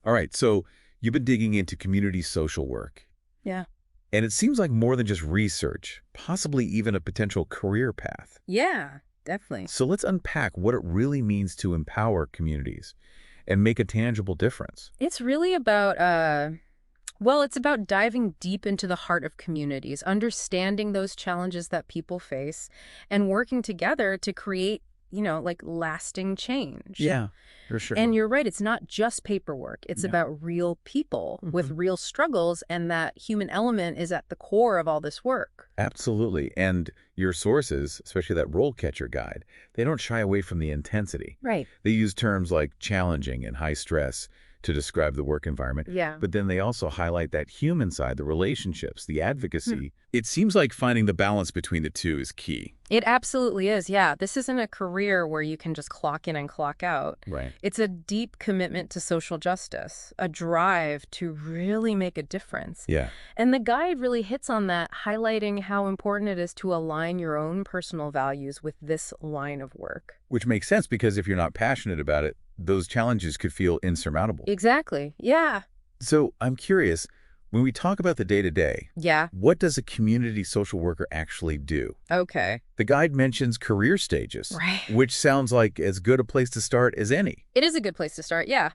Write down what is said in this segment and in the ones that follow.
All right, so you've been digging into community social work, Yeah. and it seems like more than just research, possibly even a potential career path. Yeah, definitely. So let's unpack what it really means to empower communities and make a tangible difference. It's really about, well, it's about diving deep into the heart of communities, understanding those challenges that people face, and working together to create, like lasting change. Yeah, for And sure. you're right, it's not just paperwork. It's Yeah. about real people with hmm real struggles, and that human element is at the core of all this work. Absolutely. And your sources, especially that RoleCatcher guide, they don't shy away from the intensity. Right. They use terms like challenging and high stress to describe the work environment, Yeah. but then they also highlight that human side, the relationships, the advocacy. It seems like finding the balance between the two is key. It absolutely is, yeah. This isn't a career where you can just clock in and clock out. Right. It's a deep commitment to social justice, a drive to really make a difference. Yeah. And the guide really hits on that, highlighting how important it is to align your own personal values with this line of work. Which makes sense because if you're not passionate about it, those challenges could feel insurmountable. Exactly. Yeah. So I'm curious, when we talk about the day-to-day, Yeah. what does a community social worker actually do? Okay. The guide mentions career stages, Right. which sounds like as good a place to start as any. It is a good place to start, yeah.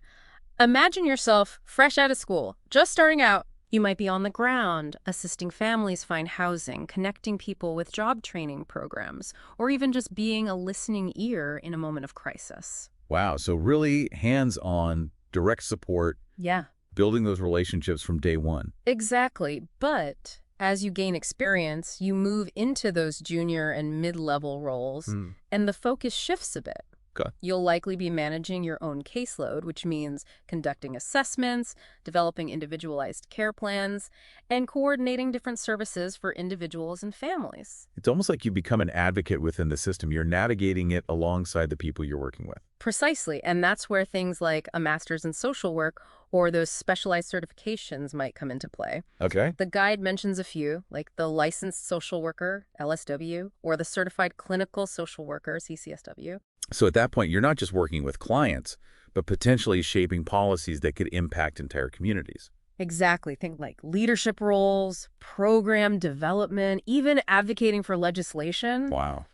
Imagine yourself fresh out of school, just starting out. You might be on the ground, assisting families find housing, connecting people with job training programs, or even just being a listening ear in a moment of crisis. Wow, so really hands-on, direct support, Yeah. building those relationships from day one. Exactly. But as you gain experience, you move into those junior and mid-level roles, and the focus shifts a bit. Okay. You'll likely be managing your own caseload, which means conducting assessments, developing individualized care plans, and coordinating different services for individuals and families. It's almost like you become an advocate within the system. You're navigating it alongside the people you're working with. Precisely, and that's where things like a master's in social work or those specialized certifications might come into play. Okay. The guide mentions a few, like the licensed social worker, LSW, or the certified clinical social worker, CCSW. So at that point, you're not just working with clients, but potentially shaping policies that could impact entire communities. Exactly. Think like leadership roles, program development, even advocating for legislation. Wow.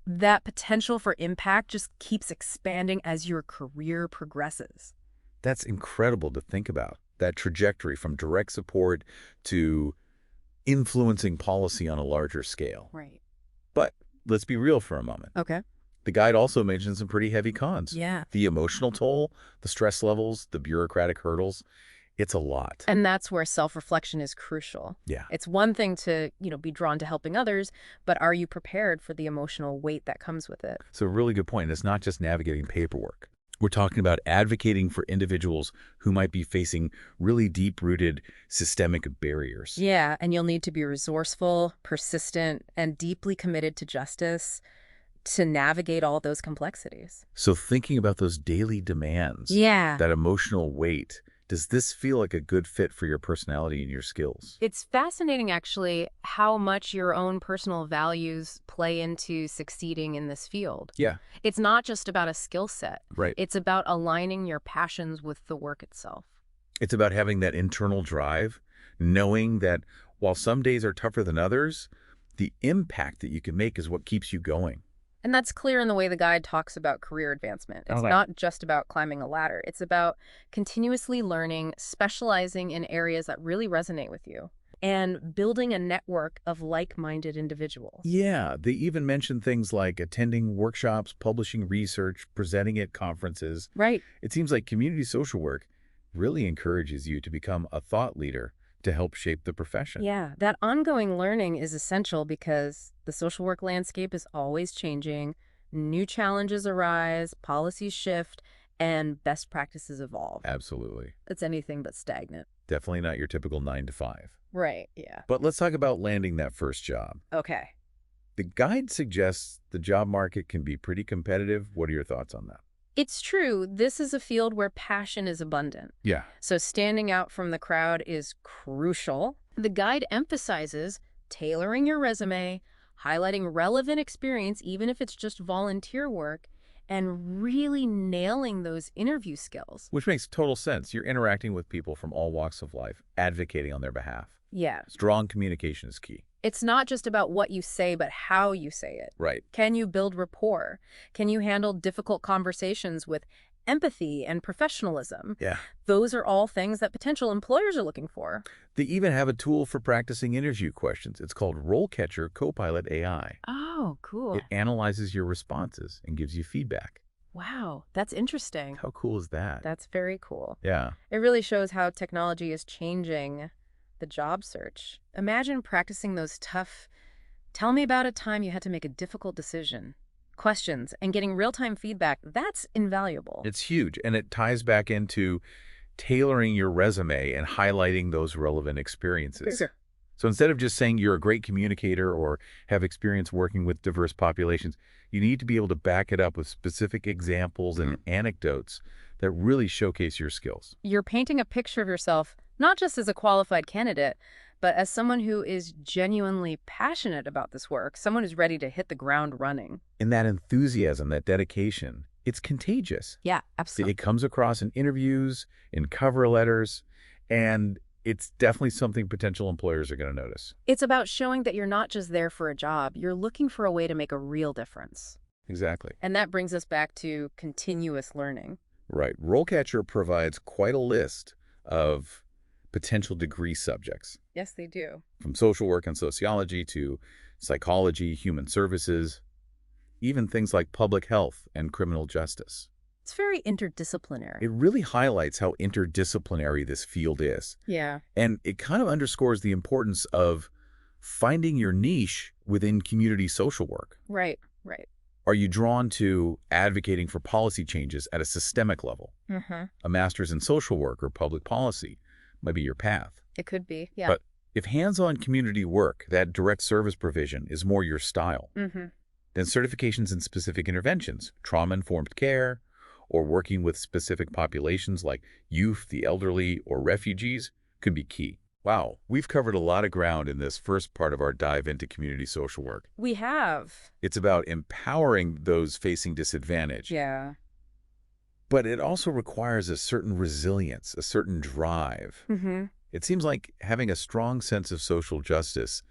That potential for impact just keeps expanding as your career progresses. That's incredible to think about, that trajectory from direct support to influencing policy on a larger scale. Right. But let's be real for a moment. Okay. The guide also mentions some pretty heavy cons. Yeah. The emotional toll, the stress levels, the bureaucratic hurdles. It's a lot. And that's where self-reflection is crucial. Yeah. It's one thing to, be drawn to helping others, but are you prepared for the emotional weight that comes with it? So a really good point. It's not just navigating paperwork. We're talking about advocating for individuals who might be facing really deep-rooted systemic barriers. Yeah, and you'll need to be resourceful, persistent, and deeply committed to justice to navigate all those complexities. So thinking about those daily demands, Yeah. that emotional weight, does this feel like a good fit for your personality and your skills? It's fascinating, actually, how much your own personal values play into succeeding in this field. Yeah, It's not just about a skill set. right. It's about aligning your passions with the work itself. It's about having that internal drive, knowing that while some days are tougher than others, the impact that you can make is what keeps you going. And that's clear in the way the guide talks about career advancement. It's Okay. not just about climbing a ladder. It's about continuously learning, specializing in areas that really resonate with you, and building a network of like-minded individuals. Yeah, they even mention things like attending workshops, publishing research, presenting at conferences. Right. It seems like community social work really encourages you to become a thought leader to help shape the profession. Yeah, that ongoing learning is essential because the social work landscape is always changing, new challenges arise, policies shift, and best practices evolve. Absolutely. It's anything but stagnant. Definitely not your typical 9 to 5. Right, yeah. But let's talk about landing that first job. Okay. The guide suggests the job market can be pretty competitive. What are your thoughts on that? It's true, this is a field where passion is abundant. Yeah. So standing out from the crowd is crucial. The guide emphasizes tailoring your resume, highlighting relevant experience, even if it's just volunteer work, and really nailing those interview skills. Which makes total sense. You're interacting with people from all walks of life, advocating on their behalf. Yeah. Strong communication is key. It's not just about what you say, but how you say it. Right. Can you build rapport? Can you handle difficult conversations with empathy and professionalism? Yeah. Those are all things that potential employers are looking for. They even have a tool for practicing interview questions. It's called RoleCatcher Copilot AI. Oh, cool. It analyzes your responses and gives you feedback. Wow, that's interesting. How cool is that? That's very cool. Yeah. It really shows how technology is changing the job search. Imagine practicing those tough, tell me about a time you had to make a difficult decision, questions, and getting real-time feedback. That's invaluable. It's huge, and it ties back into tailoring your resume and highlighting those relevant experiences. Sure. So instead of just saying you're a great communicator or have experience working with diverse populations, you need to be able to back it up with specific examples and anecdotes that really showcase your skills. You're painting a picture of yourself, not just as a qualified candidate, but as someone who is genuinely passionate about this work, someone who's ready to hit the ground running. And that enthusiasm, that dedication, it's contagious. Yeah, absolutely. It comes across in interviews, in cover letters, and it's definitely something potential employers are going to notice. It's about showing that you're not just there for a job, you're looking for a way to make a real difference. Exactly. And that brings us back to continuous learning. Right. RoleCatcher provides quite a list of potential degree subjects, Yes, they do. from social work and sociology to psychology, human services, even things like public health and criminal justice. It's very interdisciplinary. It really highlights how interdisciplinary this field is. Yeah. And it kind of underscores the importance of finding your niche within community social work. Right, right. Are you drawn to advocating for policy changes at a systemic level? Mm-hmm. A master's in social work or public policy might be your path. It could be, yeah. But if hands-on community work, that direct service provision, is more your style, Mm-hmm. then certifications in specific interventions, trauma-informed care, or working with specific populations like youth, the elderly, or refugees could be key. Wow, we've covered a lot of ground in this first part of our dive into community social work. We have. It's about empowering those facing disadvantage. Yeah. But it also requires a certain resilience, a certain drive. Mm-hmm. It seems like having a strong sense of social justice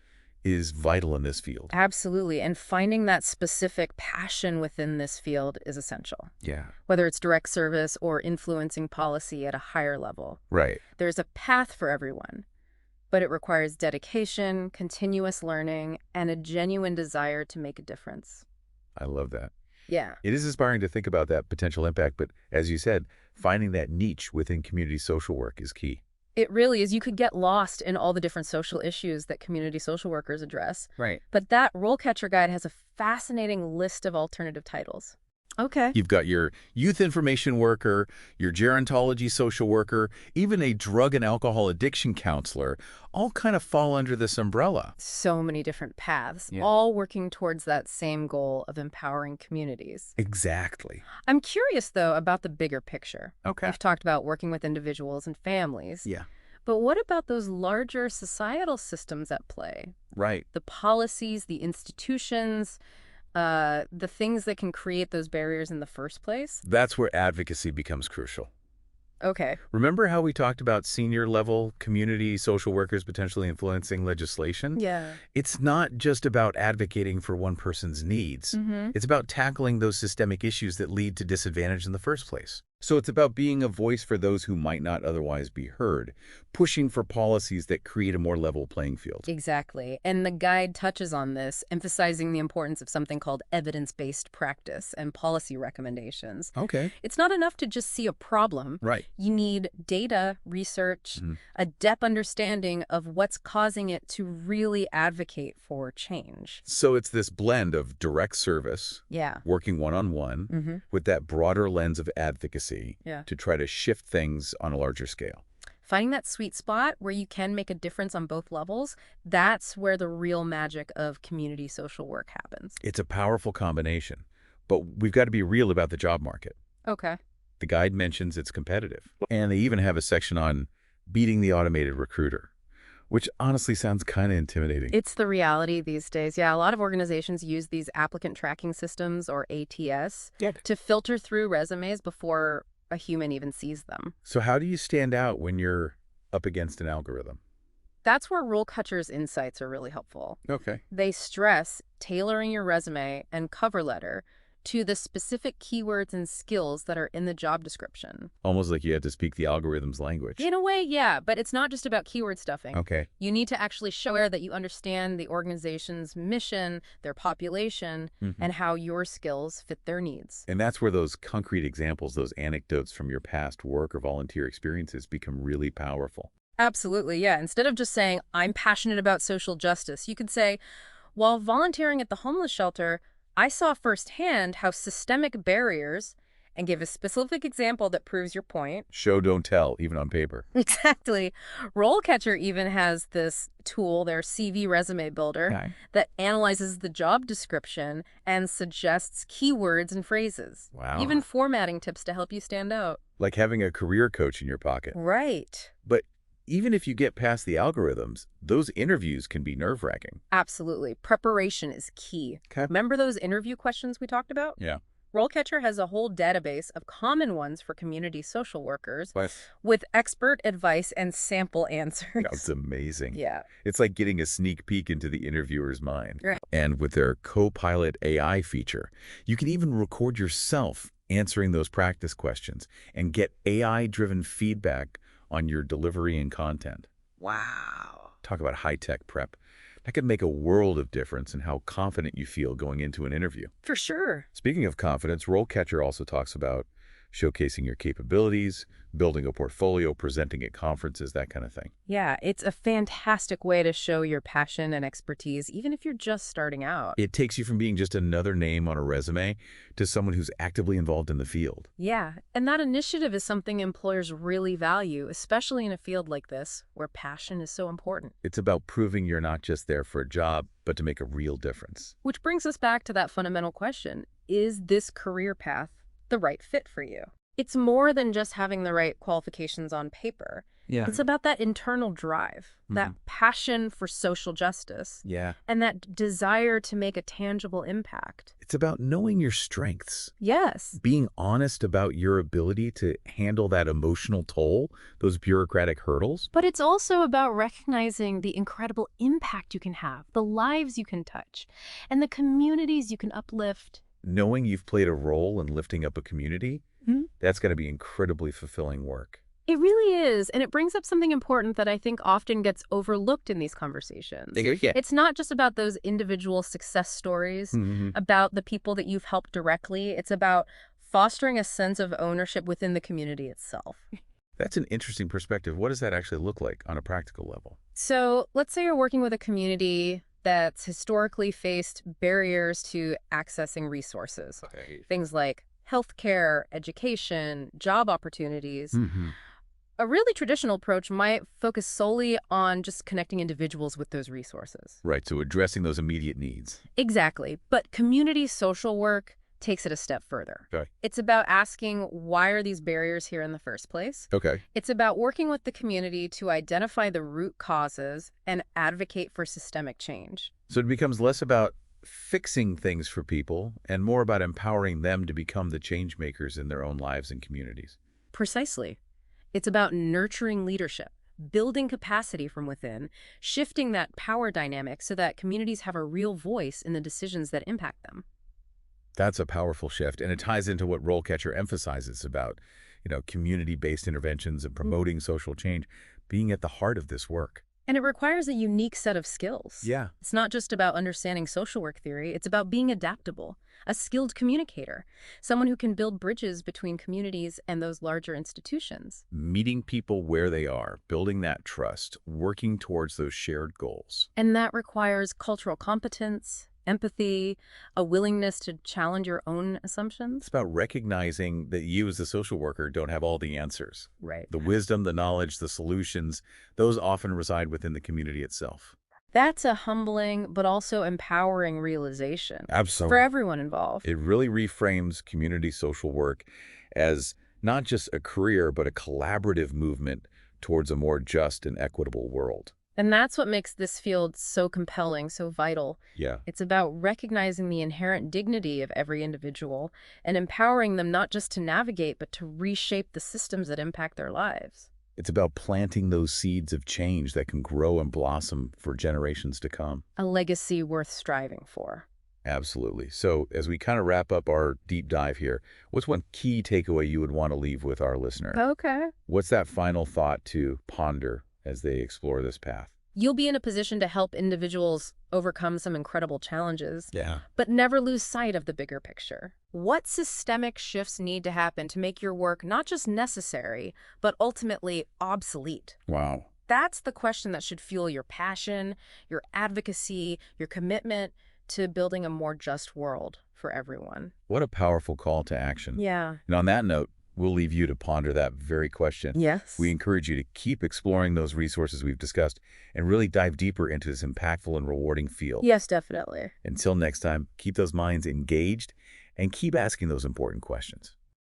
is vital in this field. Absolutely. And finding that specific passion within this field is essential, Yeah. whether it's direct service or influencing policy at a higher level. Right. There's a path for everyone, but it requires dedication, continuous learning, and a genuine desire to make a difference. I love that. Yeah. It is inspiring to think about that potential impact, but as you said, finding that niche within community social work is key. It really is. You could get lost in all the different social issues that community social workers address. Right. But that RoleCatcher guide has a fascinating list of alternative titles. Okay. You've got your youth information worker, your gerontology social worker, even a drug and alcohol addiction counselor, all kind of fall under this umbrella. So many different paths, Yeah. all working towards that same goal of empowering communities. Exactly. I'm curious, though, about the bigger picture. Okay. We've talked about working with individuals and families. Yeah. But what about those larger societal systems at play? Right. The policies, the institutions, the things that can create those barriers in the first place? That's where advocacy becomes crucial. Okay. Remember how we talked about senior level community social workers potentially influencing legislation? Yeah. It's not just about advocating for one person's needs. Mm-hmm. It's about tackling those systemic issues that lead to disadvantage in the first place. So it's about being a voice for those who might not otherwise be heard, pushing for policies that create a more level playing field. Exactly. And the guide touches on this, emphasizing the importance of something called evidence-based practice and policy recommendations. Okay. It's not enough to just see a problem. Right. You need data, research, a depth understanding of what's causing it to really advocate for change. So it's this blend of direct service, Yeah. working one-on-one, with that broader lens of advocacy Yeah. to try to shift things on a larger scale. Finding that sweet spot where you can make a difference on both levels, that's where the real magic of community social work happens. It's a powerful combination, but we've got to be real about the job market. Okay. The guide mentions it's competitive, and they even have a section on beating the automated recruiter. which honestly sounds kind of intimidating. It's the reality these days. Yeah, a lot of organizations use these applicant tracking systems, or ATS, Yeah. to filter through resumes before a human even sees them. So how do you stand out when you're up against an algorithm? That's where RoleCatcher's insights are really helpful. Okay. They stress tailoring your resume and cover letter to the specific keywords and skills that are in the job description. Almost like you had to speak the algorithm's language. In a way, yeah, but it's not just about keyword stuffing. Okay. You need to actually show that you understand the organization's mission, their population, and how your skills fit their needs. And that's where those concrete examples, those anecdotes from your past work or volunteer experiences become really powerful. Absolutely, yeah. Instead of just saying, I'm passionate about social justice, you could say, while volunteering at the homeless shelter, I saw firsthand how systemic barriers, and give a specific example that proves your point. Show, don't tell, even on paper. Exactly. RoleCatcher even has this tool, their CV resume builder, that analyzes the job description and suggests keywords and phrases. Wow. Even formatting tips to help you stand out. Like having a career coach in your pocket. Right. But even if you get past the algorithms, those interviews can be nerve-wracking. Absolutely. Preparation is key. Okay. Remember those interview questions we talked about? Yeah. RoleCatcher has a whole database of common ones for community social workers But with expert advice and sample answers. that's amazing. Yeah. It's like getting a sneak peek into the interviewer's mind. Right. And with their Copilot AI feature, you can even record yourself answering those practice questions and get AI-driven feedback on your delivery and content. Wow. Talk about high-tech prep. That could make a world of difference in how confident you feel going into an interview. For sure. Speaking of confidence, RoleCatcher also talks about showcasing your capabilities, building a portfolio, presenting at conferences, that kind of thing. Yeah, it's a fantastic way to show your passion and expertise, even if you're just starting out. It takes you from being just another name on a resume to someone who's actively involved in the field. Yeah, and that initiative is something employers really value, especially in a field like this, where passion is so important. It's about proving you're not just there for a job, but to make a real difference. Which brings us back to that fundamental question: is this career path the right fit for you? It's more than just having the right qualifications on paper. Yeah. It's about that internal drive, that passion for social justice, Yeah. and that desire to make a tangible impact. It's about knowing your strengths, Yes. being honest about your ability to handle that emotional toll, those bureaucratic hurdles. But it's also about recognizing the incredible impact you can have, the lives you can touch, and the communities you can uplift. Knowing you've played a role in lifting up a community, that's going to be incredibly fulfilling work. It really is, and it brings up something important that I think often gets overlooked in these conversations. Yeah. It's not just about those individual success stories, about the people that you've helped directly. It's about fostering a sense of ownership within the community itself. That's an interesting perspective. What does that actually look like on a practical level? So let's say you're working with a community that's historically faced barriers to accessing resources. Okay. Things like healthcare, education, job opportunities. A really traditional approach might focus solely on just connecting individuals with those resources. Right, so addressing those immediate needs. Exactly. But community social work takes it a step further. Okay. It's about asking, why are these barriers here in the first place? Okay. It's about working with the community to identify the root causes and advocate for systemic change. So it becomes less about fixing things for people and more about empowering them to become the change makers in their own lives and communities. Precisely. It's about nurturing leadership, building capacity from within, shifting that power dynamic so that communities have a real voice in the decisions that impact them. That's a powerful shift, and it ties into what RoleCatcher emphasizes about, community-based interventions and promoting social change being at the heart of this work. And it requires a unique set of skills. Yeah. It's not just about understanding social work theory. It's about being adaptable, a skilled communicator, someone who can build bridges between communities and those larger institutions. Meeting people where they are, building that trust, working towards those shared goals. And that requires cultural competence, empathy, a willingness to challenge your own assumptions. It's about recognizing that you as a social worker don't have all the answers. Right. The wisdom, the knowledge, the solutions, those often reside within the community itself. That's a humbling but also empowering realization. Absolutely. For everyone involved. It really reframes community social work as not just a career, but a collaborative movement towards a more just and equitable world. And that's what makes this field so compelling, so vital. Yeah. It's about recognizing the inherent dignity of every individual and empowering them not just to navigate, but to reshape the systems that impact their lives. It's about planting those seeds of change that can grow and blossom for generations to come. A legacy worth striving for. Absolutely. So as we kind of wrap up our deep dive here, what's one key takeaway you would want to leave with our listener? Okay. What's that final thought to ponder as they explore this path? You'll be in a position to help individuals overcome some incredible challenges, Yeah. but never lose sight of the bigger picture. What systemic shifts need to happen to make your work not just necessary, but ultimately obsolete? Wow. That's the question that should fuel your passion, your advocacy, your commitment to building a more just world for everyone. What a powerful call to action. Yeah. And on that note, we'll leave you to ponder that very question. Yes. We encourage you to keep exploring those resources we've discussed and really dive deeper into this impactful and rewarding field. Yes, definitely. Until next time, keep those minds engaged and keep asking those important questions.